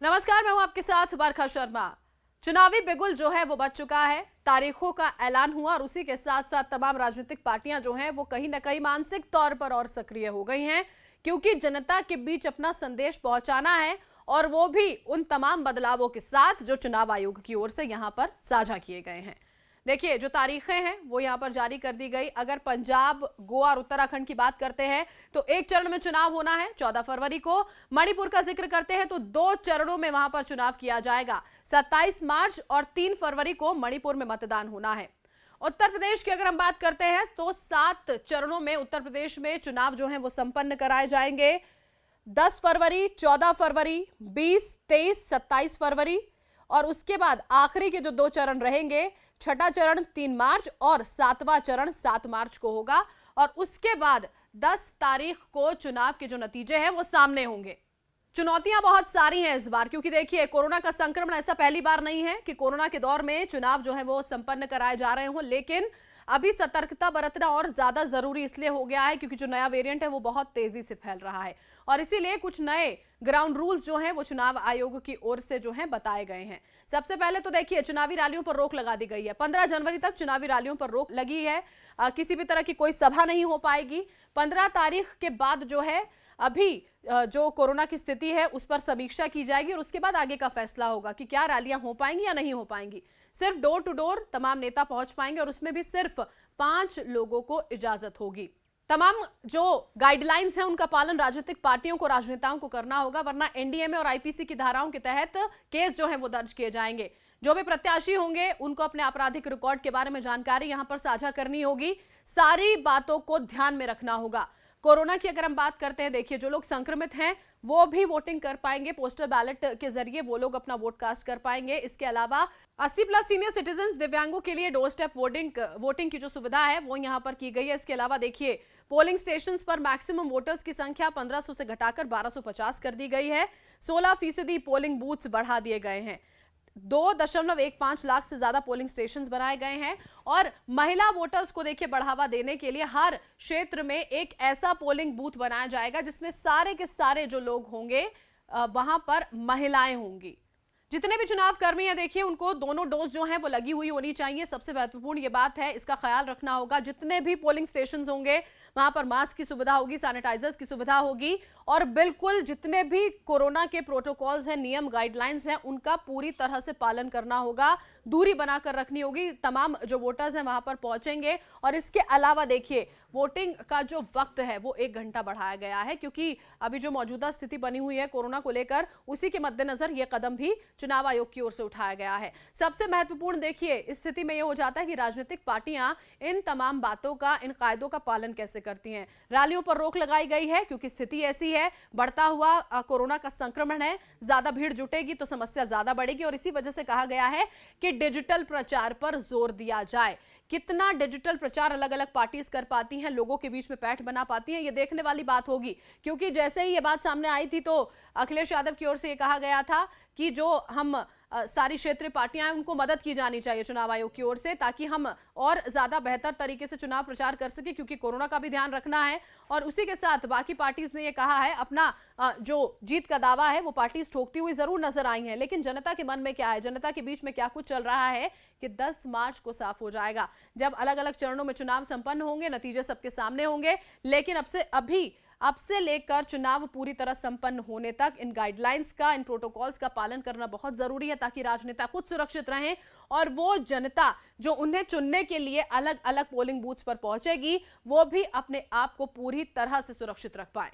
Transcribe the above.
नमस्कार, मैं हूं आपके साथ बरखा शर्मा। चुनावी बिगुल जो है वो बज चुका है। तारीखों का ऐलान हुआ और उसी के साथ साथ तमाम राजनीतिक पार्टियां जो हैं वो कहीं ना कहीं मानसिक तौर पर और सक्रिय हो गई हैं, क्योंकि जनता के बीच अपना संदेश पहुंचाना है और वो भी उन तमाम बदलावों के साथ जो चुनाव आयोग की ओर से यहां पर साझा किए गए हैं। देखिए, जो तारीखें हैं वो यहां पर जारी कर दी गई। अगर पंजाब, गोवा और उत्तराखंड की बात करते हैं तो एक चरण में चुनाव होना है 14 फरवरी को। मणिपुर का जिक्र करते हैं तो 2 चरणों में वहां पर चुनाव किया जाएगा। 27 मार्च और 3 फरवरी को मणिपुर में मतदान होना है। उत्तर प्रदेश की अगर हम बात करते हैं तो 7 चरणों में उत्तर प्रदेश में चुनाव जो है वो संपन्न कराए जाएंगे। 10 फरवरी, 14 फरवरी, 20, 23, 27 फरवरी और उसके बाद आखिरी के जो 2 चरण रहेंगे, छठा चरण 3 मार्च और 7वां चरण 7 मार्च को होगा। और उसके बाद 10 तारीख को चुनाव के जो नतीजे हैं वो सामने होंगे। चुनौतियां बहुत सारी हैं इस बार, क्योंकि देखिए, कोरोना का संक्रमण ऐसा पहली बार नहीं है कि कोरोना के दौर में चुनाव जो है वो संपन्न कराए जा रहे हों, लेकिन अभी सतर्कता बरतना और ज्यादा जरूरी इसलिए हो गया है क्योंकि जो नया वेरिएंट है वो बहुत तेजी से फैल रहा है और इसीलिए कुछ नए ग्राउंड रूल्स जो हैं वो चुनाव आयोग की ओर से जो हैं बताए गए हैं। सबसे पहले तो देखिए, चुनावी रैलियों पर रोक लगा दी गई है। 15 जनवरी तक चुनावी रैलियों पर रोक लगी है। किसी भी तरह की कोई सभा नहीं हो पाएगी। 15 तारीख के बाद जो है अभी जो कोरोना की स्थिति है उस पर समीक्षा की जाएगी और उसके बाद आगे का फैसला होगा कि क्या रैलियां हो पाएंगी या नहीं हो पाएंगी। सिर्फ डोर टू डोर तमाम नेता पहुंच पाएंगे और उसमें भी सिर्फ 5 लोगों को इजाजत होगी। तमाम जो गाइडलाइंस हैं उनका पालन राजनीतिक पार्टियों को, राजनेताओं को करना होगा, वरना एनडीएमए और आईपीसी की धाराओं के तहत केस जो है वो दर्ज किए जाएंगे। जो भी प्रत्याशी होंगे उनको अपने आपराधिक रिकॉर्ड के बारे में जानकारी यहां पर साझा करनी होगी। सारी बातों को ध्यान में रखना होगा। कोरोना की अगर हम बात करते हैं, देखिए, जो लोग संक्रमित हैं वो भी वोटिंग कर पाएंगे। पोस्टल बैलेट के जरिए वो लोग अपना वोट कास्ट कर पाएंगे। इसके अलावा 80+ सीनियर सिटीजन, दिव्यांगों के लिए डोर स्टेप वोटिंग की जो सुविधा है वो यहां पर की गई है। इसके अलावा देखिए, पोलिंग स्टेशंस पर मैक्सिमम वोटर्स की संख्या 1500 से घटाकर 1250 कर दी गई है। 16% पोलिंग बूथ्स बढ़ा दिए गए हैं। 2.15 लाख से ज्यादा पोलिंग स्टेशंस बनाए गए हैं और महिला वोटर्स को देखिए बढ़ावा देने के लिए हर क्षेत्र में एक ऐसा पोलिंग बूथ बनाया जाएगा जिसमें सारे के सारे जो लोग होंगे वहां पर महिलाएं होंगी। जितने भी चुनाव कर्मी हैं, देखिए, उनको दोनों डोज जो हैं वो लगी हुई होनी चाहिए। सबसे महत्वपूर्ण ये बात है, इसका ख्याल रखना होगा। जितने भी पोलिंग स्टेशंस होंगे वहां पर मास्क की सुविधा होगी, सैनिटाइजर्स की सुविधा होगी और बिल्कुल जितने भी कोरोना के प्रोटोकॉल्स हैं, नियम, गाइडलाइंस हैं, उनका पूरी तरह से पालन करना होगा। दूरी बनाकर रखनी होगी। तमाम जो वोटर्स हैं वहां पर पहुंचेंगे और इसके अलावा देखिए, वोटिंग का जो वक्त है वो 1 घंटा बढ़ाया गया है, क्योंकि अभी जो मौजूदा स्थिति बनी हुई है कोरोना को लेकर, उसी के मद्देनजर यह कदम भी चुनाव आयोग की ओर से उठाया गया है। सबसे महत्वपूर्ण देखिए, इस स्थिति में यह हो जाता है कि राजनीतिक पार्टियां इन तमाम बातों का, इन कायदों का पालन कैसे करती हैं। रैलियों पर रोक लगाई गई है क्योंकि स्थिति ऐसी है, बढ़ता हुआ कोरोना का संक्रमण है, ज्यादा भीड़ जुटेगी तो समस्या ज्यादा बढ़ेगी और इसी वजह से कहा गया है कि डिजिटल प्रचार पर जोर दिया जाए। कितना डिजिटल प्रचार अलग अलग पार्टीज कर पाती हैं, लोगों के बीच में पैठ बना पाती हैं, ये देखने वाली बात होगी। क्योंकि जैसे ही ये बात सामने आई थी तो अखिलेश यादव की ओर से ये कहा गया था कि जो हम सारी क्षेत्रीय पार्टियां हैं उनको मदद की जानी चाहिए चुनाव आयोग की ओर से, ताकि हम और ज्यादा बेहतर तरीके से चुनाव प्रचार कर सके, क्योंकि कोरोना का भी ध्यान रखना है। और उसी के साथ बाकी पार्टीज ने ये कहा है, अपना जो जीत का दावा है वो पार्टीज ठोकती हुई जरूर नजर आई हैं, लेकिन जनता के मन में क्या है, जनता के बीच में क्या कुछ चल रहा है कि 10 मार्च को साफ हो जाएगा, जब अलग अलग चरणों में चुनाव संपन्न होंगे, नतीजे सबके सामने होंगे। लेकिन अब से लेकर चुनाव पूरी तरह संपन्न होने तक इन गाइडलाइंस का, इन प्रोटोकॉल्स का पालन करना बहुत जरूरी है, ताकि राजनेता खुद सुरक्षित रहें और वो जनता जो उन्हें चुनने के लिए अलग अलग पोलिंग बूथ्स पर पहुंचेगी वो भी अपने आप को पूरी तरह से सुरक्षित रख पाए।